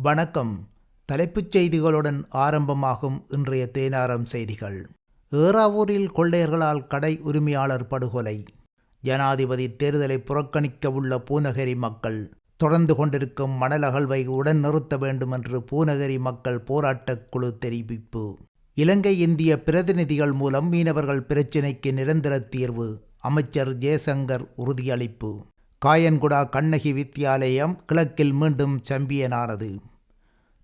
வணக்கம். தலைப்புச் செய்திகளுடன் ஆரம்பமாகும் இன்றைய தேனாரம் செய்திகள். ஏறாவூரில் கொள்ளையர்களால் கடை உரிமையாளர் படுகொலை. ஜனாதிபதி தேர்தலை புறக்கணிக்கவுள்ள பூநகரி மக்கள். தொடர்ந்து கொண்டிருக்கும் மணல் அகழ்வை உடன் நிறுத்த வேண்டும் என்று பூநகரி மக்கள் போராட்டக் குழு தெரிவிப்பு. இலங்கை இந்திய பிரதிநிதிகள் மூலம் மீனவர்கள் பிரச்சினைக்கு நிரந்தர தீர்வு. அமைச்சர் ஜெயசங்கர் உறுதியளிப்பு. காயன்குடா கண்ணகி வித்தியாலயம் கிழக்கில் மீண்டும் சாம்பியனானது.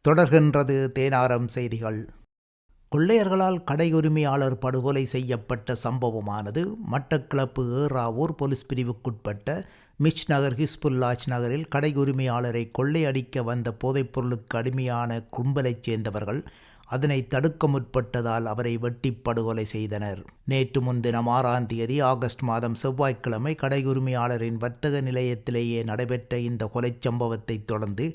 தொடர்கின்றது தேனாரம் செய்திகள். கொள்ளையர்களால் கடை உரிமையாளர் படுகொலை செய்யப்பட்ட சம்பவமானது மட்டக்களப்பு ஏறாவூர் போலீஸ் பிரிவுக்குட்பட்ட மிச் நகர் ஹிஸ்புல்லாஜ் நகரில் கடை உரிமையாளரை கொள்ளையடிக்க வந்த போதைப்பொருளுக்கு அடிமையான கும்பலைச் சேர்ந்தவர்கள் அதனை தடுக்க முற்பட்டதால் அவரை வெட்டி படுகொலை செய்தனர். நேற்று முன்தினம் 6ஆம் தேதி ஆகஸ்ட் மாதம் செவ்வாய்க்கிழமை கடை உரிமையாளரின் வர்த்தக நிலையத்திலேயே நடைபெற்ற இந்த கொலை சம்பவத்தை தொடர்ந்து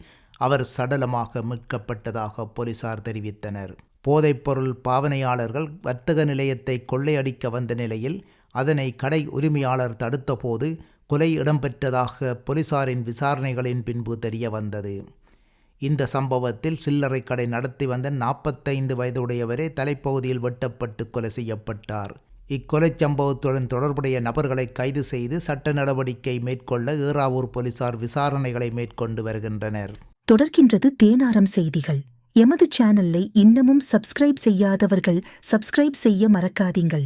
அவர் சடலமாக மீட்கப்பட்டதாக போலீசார் தெரிவித்தனர். போதைப்பொருள் பாவனையாளர்கள் வர்த்தக நிலையத்தை கொள்ளையடிக்க வந்த நிலையில் அதனை கடை உரிமையாளர் தடுத்தபோது கொலை இடம்பெற்றதாக போலீசாரின் விசாரணைகளின் பின்பு தெரிய வந்தது. இந்த சம்பவத்தில் சில்லறை கடை நடத்தி வந்த 45 வயதுடையவரே தலைப்பகுதியில் வெட்டப்பட்டு கொலை செய்யப்பட்டார். இக்கொலை சம்பவத்துடன் தொடர்புடைய நபர்களை கைது செய்து சட்ட நடவடிக்கை மேற்கொள்ள ஏறாவூர் போலீசார் விசாரணைகளை மேற்கொண்டு வருகின்றனர். தொடர்கின்றது தேனாரம் செய்திகள். எமது சேனலை இன்னமும் சப்ஸ்கிரைப் செய்யாதவர்கள் சப்ஸ்கிரைப் செய்ய மறக்காதீங்கள்.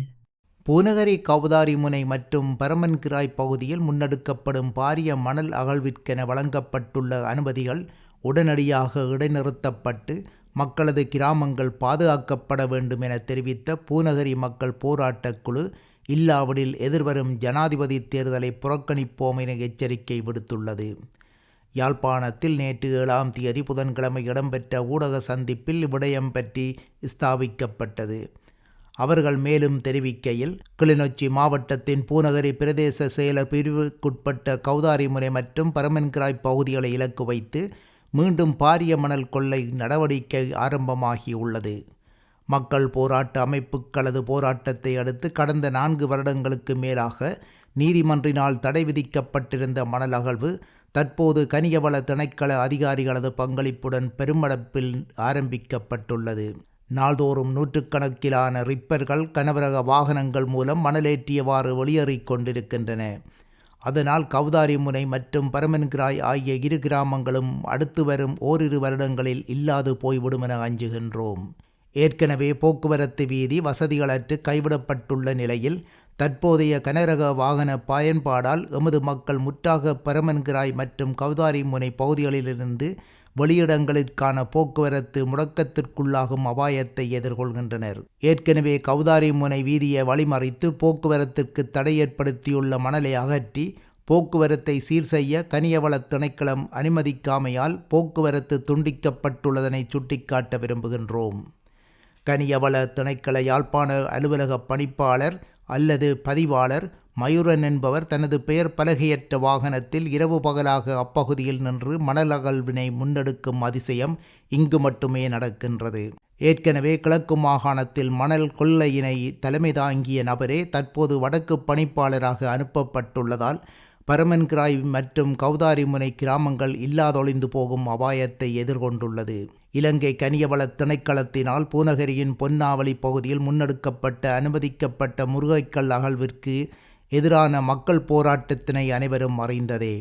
பூநகரி கவுதாரி முனை மற்றும் பரமன்கிராய் பகுதியில் முன்னெடுக்கப்படும் பாரிய மணல் அகழ்விற்கென வழங்கப்பட்டுள்ள அனுமதிகள் உடனடியாக இடைநிறுத்தப்பட்டு மக்களது கிராமங்கள் பாதுகாக்கப்பட வேண்டும் என தெரிவித்த பூநகரி மக்கள் போராட்டக் குழு இல்லாவிடில் எதிர்வரும் ஜனாதிபதி தேர்தலை புறக்கணிப்போம் என எச்சரிக்கை விடுத்துள்ளது. யாழ்ப்பாணத்தில் நேற்று 7ஆம் தேதி புதன்கிழமை இடம்பெற்ற ஊடக சந்திப்பில் இவ்விடயம் பற்றி ஸ்தாபிக்கப்பட்டது. அவர்கள் மேலும் தெரிவிக்கையில், கிளிநொச்சி மாவட்டத்தின் பூநகரி பிரதேச செயலர் பிரிவுக்குட்பட்ட கவுதாரிமுனை மற்றும் பரமன்கிராய் பகுதிகளை இலக்கு வைத்து மீண்டும் பாரிய மணல் கொள்ளை நடவடிக்கை ஆரம்பமாகியுள்ளது. மக்கள் போராட்ட அமைப்புகளது போராட்டத்தை அடுத்து கடந்த 4 வருடங்களுக்கு மேலாக நீதிமன்றினால் தடை விதிக்கப்பட்டிருந்த மணல் அகழ்வு தற்போது கனியவள திணைக்கள அதிகாரிகளது பங்களிப்புடன் பெருமளவில் ஆரம்பிக்கப்பட்டுள்ளது. நாள்தோறும் நூற்றுக்கணக்கிலான ரிப்பர்கள் கனவரக வாகனங்கள் மூலம் மணலேற்றியவாறு வெளியேறிக் கொண்டிருக்கின்றன. அதனால் கவுதாரி முனை மற்றும் பரமன்கிராய் ஆகிய 2 கிராமங்களும் அடுத்து வரும் ஓரிரு வருடங்களில் இல்லாது போய்விடும் என அஞ்சுகின்றோம். ஏற்கனவே போக்குவரத்து வீதி வசதிகளற்று கைவிடப்பட்டுள்ள நிலையில் தற்போதைய கனரக வாகன பயன்பாடால் எமது மக்கள் முற்றாக பரமன்கிராய் மற்றும் கவுதாரி முனை பகுதிகளிலிருந்து வெளியிடங்களுக்கான போக்குவரத்து முடக்கத்திற்குள்ளாகும் அபாயத்தை எதிர்கொள்கின்றனர். ஏற்கனவே கவுதாரி முனை வீதியை வழிமறித்து போக்குவரத்திற்கு தடை ஏற்படுத்தியுள்ள மணலை அகற்றி போக்குவரத்தை சீர் செய்ய கனியவள திணைக்களம் அனுமதிக்காமையால் போக்குவரத்து துண்டிக்கப்பட்டுள்ளதனை சுட்டிக்காட்ட விரும்புகின்றோம். கனியவள திணைக்கள யாழ்ப்பாண அலுவலக பணிப்பாளர் அல்லது பதிவாளர் மயூரன் என்பவர் தனது பெயர் பலகையற்ற வாகனத்தில் இரவு பகலாக அப்பகுதியில் நின்று மணல் அகழ்வினை முன்னெடுக்கும் அதிசயம் இங்கு மட்டுமே நடக்கின்றது. ஏற்கனவே கிழக்கு மாகாணத்தில் மணல் கொள்ளையினை தலைமை தாங்கிய நபரே தற்போது வடக்கு பணிப்பாளராக அனுப்பப்பட்டுள்ளதால் பரமன்கிராய் மற்றும் கவுதாரி முனை கிராமங்கள் இல்லாதொழிந்து போகும் அபாயத்தை எதிர்கொண்டுள்ளது. இலங்கை கனியவள திணைக்களத்தினால் பூநகரியின் பொன்னாவளி பகுதியில் முன்னெடுக்கப்பட்ட அனுமதிக்கப்பட்ட முருகைக்கல் அகழ்விற்கு எதிரான மக்கள் போராட்டத்தினை அனைவரும் அறிந்ததே.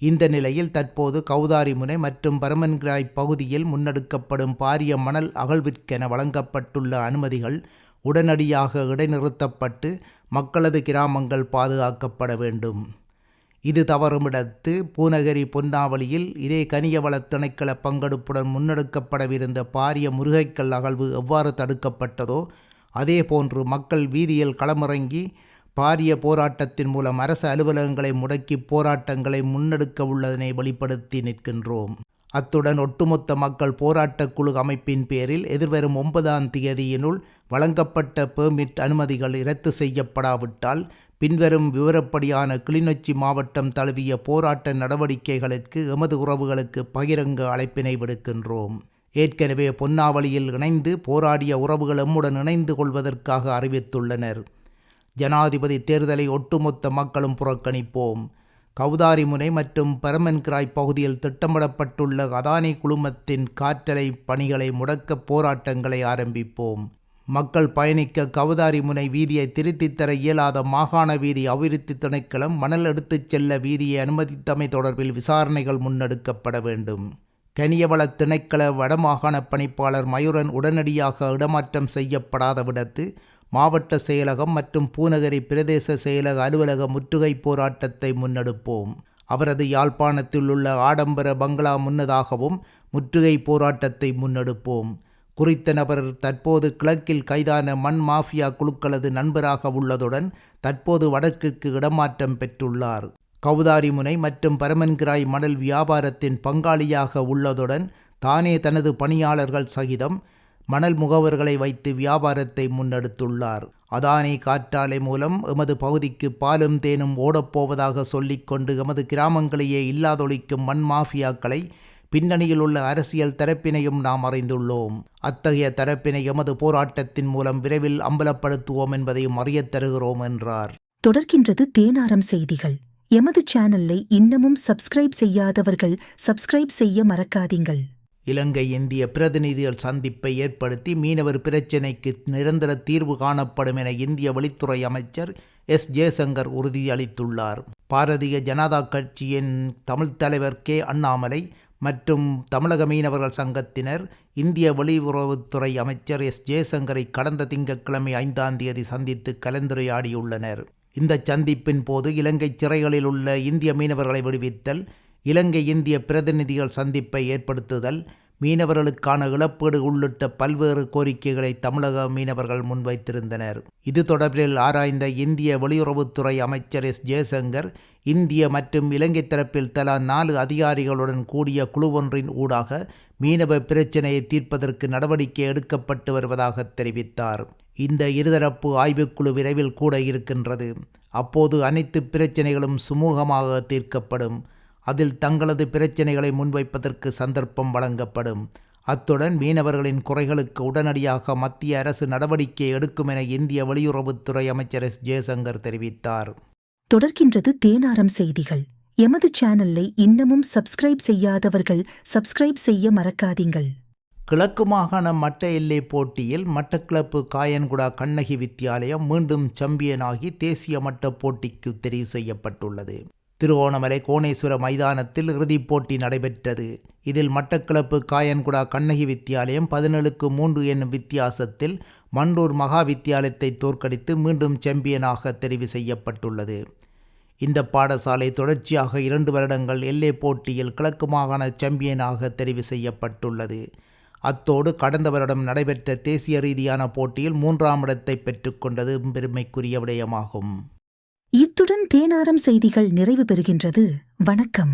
இந்த நிலையில் தற்போது கவுதாரி முனை மற்றும் பரமன்கிராய் பகுதியில் முன்னெடுக்கப்படும் பாரிய மணல் அகழ்விற்கென வழங்கப்பட்டுள்ள அனுமதிகள் உடனடியாக இடைநிறுத்தப்பட்டு மக்களது கிராமங்கள் பாதுகாக்கப்பட வேண்டும். இது தவறுமிடத்து பூநகரி பொன்னாவளியில் இதே கனியவள திணைக்கள பங்கெடுப்புடன் முன்னெடுக்கப்படவிருந்த பாரிய முருகைக்கல் அகழ்வு எவ்வாறு தடுக்கப்பட்டதோ அதேபோன்று மக்கள் வீதியில் களமிறங்கி பாரிய போராட்டத்தின் மூலம் அரசு அலுவலகங்களை முடக்கி போராட்டங்களை முன்னெடுக்க உள்ளதனை வெளிப்படுத்தி நிற்கின்றோம். அத்துடன் ஒட்டுமொத்த மக்கள் போராட்டக் குழு அமைப்பின் பேரில் எதிர்வரும் 9ஆம் தேதியினுள் வழங்கப்பட்ட பெர்மிட் அனுமதிகள் இரத்து செய்யப்படாவிட்டால் பின்வரும் விவரப்படியான கிளிநொச்சி மாவட்டம் தழுவிய போராட்ட நடவடிக்கைகளுக்கு எமது உறவுகளுக்கு பகிரங்க அழைப்பினை விடுக்கின்றோம். ஏற்கனவே பொன்னாவளியில் இணைந்து போராடிய உறவுகள் எம்முடன் இணைந்து கொள்வதற்காக அறிவித்துள்ளனர். ஜனாதிபதி தேர்தலை ஒட்டுமொத்த மக்களும் புறக்கணிப்போம். கவுதாரிமுனை மற்றும் பரமன்கிராய் பகுதியில் திட்டமிடப்பட்டுள்ள அதானி குழுமத்தின் காற்றலை பணிகளை முடக்க போராட்டங்களை ஆரம்பிப்போம். மக்கள் பயணிக்க கவுதாரிமுனை வீதியை திருத்தித் தர இயலாத மாகாண வீதி அபிவிருத்தி திணைக்களம் மணல் எடுத்துச் செல்ல வீதியை அனுமதித்தமை தொடர்பில் விசாரணைகள் முன்னெடுக்கப்பட வேண்டும். கனியவள திணைக்கள வடமாகாண பணிப்பாளர் மயூரன் உடனடியாக இடமாற்றம் செய்யப்படாத விடத்து மாவட்ட செயலகம் மற்றும் பூநகரி பிரதேச செயலக அலுவலக முற்றுகை போராட்டத்தை முன்னெடுப்போம். அவரது யாழ்ப்பாணத்தில் உள்ள ஆடம்பர பங்களா முன்னதாகவும் முற்றுகை போராட்டத்தை முன்னெடுப்போம். குறித்த நபர் தற்போது கிழக்கில் கைதான மண் மாஃபியா குழுக்களது நண்பராக உள்ளதுடன் தற்போது வடக்கிற்கு இடமாற்றம் பெற்றுள்ளார். கவுதாரிமுனை மற்றும் பரமன்கிராய் மணல் வியாபாரத்தின் பங்காளியாக உள்ளதுடன் தானே தனது பணியாளர்கள் சகிதம் மணல் முகவர்களை வைத்து வியாபாரத்தை முன்னெடுத்துள்ளார். அதானி காற்றாலை மூலம் எமது பகுதிக்கு பாலும் தேனும் ஓடப்போவதாக சொல்லிக்கொண்டு எமது கிராமங்களையே இல்லாதொழிக்கும் மண் மாஃபியாக்களை பின்னணியில் உள்ள அரசியல் தரப்பினையும் நாம் அறிந்துள்ளோம். அத்தகைய தரப்பினை எமது போராட்டத்தின் மூலம் விரைவில் அம்பலப்படுத்துவோம் என்பதையும் அறியத் தருகிறோம் என்றார். தொடர்கின்றது தேனாரம் செய்திகள். எமது சேனலை இன்னமும் சப்ஸ்கிரைப் செய்யாதவர்கள் சப்ஸ்கிரைப் செய்ய மறக்காதீங்கள். இலங்கை இந்திய பிரதிநிதிகள் சந்திப்பை ஏற்படுத்தி மீனவர் பிரச்சினைக்கு நிரந்தர தீர்வு காணப்படும் என இந்திய வெளித்துறை அமைச்சர் எஸ். ஜெயசங்கர் உறுதியளித்துள்ளார். பாரதிய ஜனதா கட்சியின் தமிழ் தலைவர் கே. அண்ணாமலை மற்றும் தமிழக மீனவர்கள் சங்கத்தினர் இந்திய வெளியுறவுத்துறை அமைச்சர் எஸ். ஜெயசங்கரை கடந்த திங்கட்கிழமை 5ஆம் தேதி சந்தித்து கலந்துரையாடியுள்ளனர். இந்த சந்திப்பின் போது இலங்கை சிறைகளில் உள்ள இந்திய மீனவர்களை விடுவித்தல், இலங்கை இந்திய பிரதிநிதிகள் சந்திப்பை ஏற்படுத்துதல், மீனவர்களுக்கான இழப்பீடு உள்ளிட்ட பல்வேறு கோரிக்கைகளை தமிழக மீனவர்கள் முன்வைத்திருந்தனர். இது தொடர்பில் ஆராய்ந்த இந்திய வெளியுறவுத்துறை அமைச்சர் எஸ். ஜெயசங்கர் இந்திய மற்றும் இலங்கை தரப்பில் தலா 4 அதிகாரிகளுடன் கூடிய குழு ஒன்றின் ஊடாக மீனவ பிரச்சினையை தீர்ப்பதற்கு நடவடிக்கை எடுக்கப்பட்டு வருவதாக தெரிவித்தார். இந்த இருதரப்பு ஆய்வுக்குழு விரைவில் கூட இருக்கின்றது. அப்போது அனைத்து பிரச்சினைகளும் சுமூகமாக தீர்க்கப்படும். அதில் தங்களது பிரச்சினைகளை முன்வைப்பதற்கு சந்தர்ப்பம் வழங்கப்படும். அத்துடன் மீனவர்களின் குறைகளுக்கு உடனடியாக மத்திய அரசு நடவடிக்கை எடுக்கும் என இந்திய வெளியுறவுத்துறை அமைச்சர் எஸ். ஜெயசங்கர் தெரிவித்தார். தொடர்கின்றது தேனாரம் செய்திகள். எமது சேனலை இன்னமும் சப்ஸ்கிரைப் செய்யாதவர்கள் சப்ஸ்கிரைப் செய்ய மறக்காதீங்கள். கிழக்கு மாகாண மட்ட எல்லை போட்டியில் மட்டக்களப்பு காயன்குடா கண்ணகி வித்தியாலயம் மீண்டும் சாம்பியனாகி தேசிய மட்ட போட்டிக்கு தெரிவு செய்யப்பட்டுள்ளது. திருவோணமலை கோணேஸ்வர மைதானத்தில் இறுதிப் போட்டி நடைபெற்றது. இதில் மட்டக்களப்பு காயன்குடா கண்ணகி வித்தியாலயம் 17-3 என்னும் வித்தியாசத்தில் மண்டூர் மகா வித்தியாலயத்தை தோற்கடித்து மீண்டும் சாம்பியனாக தெரிவு செய்யப்பட்டுள்ளது. இந்த பாடசாலை தொடர்ச்சியாக 2 வருடங்கள் எல்லை போட்டியில் கிழக்கு மாகாண சாம்பியனாக தெரிவு செய்யப்பட்டுள்ளது. அத்தோடு கடந்த வருடம் நடைபெற்ற தேசிய ரீதியான போட்டியில் 3ஆம் இடத்தை பெற்றுக்கொண்டது பெருமைக்குரிய விடயமாகும். இத்துடன் தேனாரம் செய்திகள் நிறைவு பெறுகின்றது. வணக்கம்.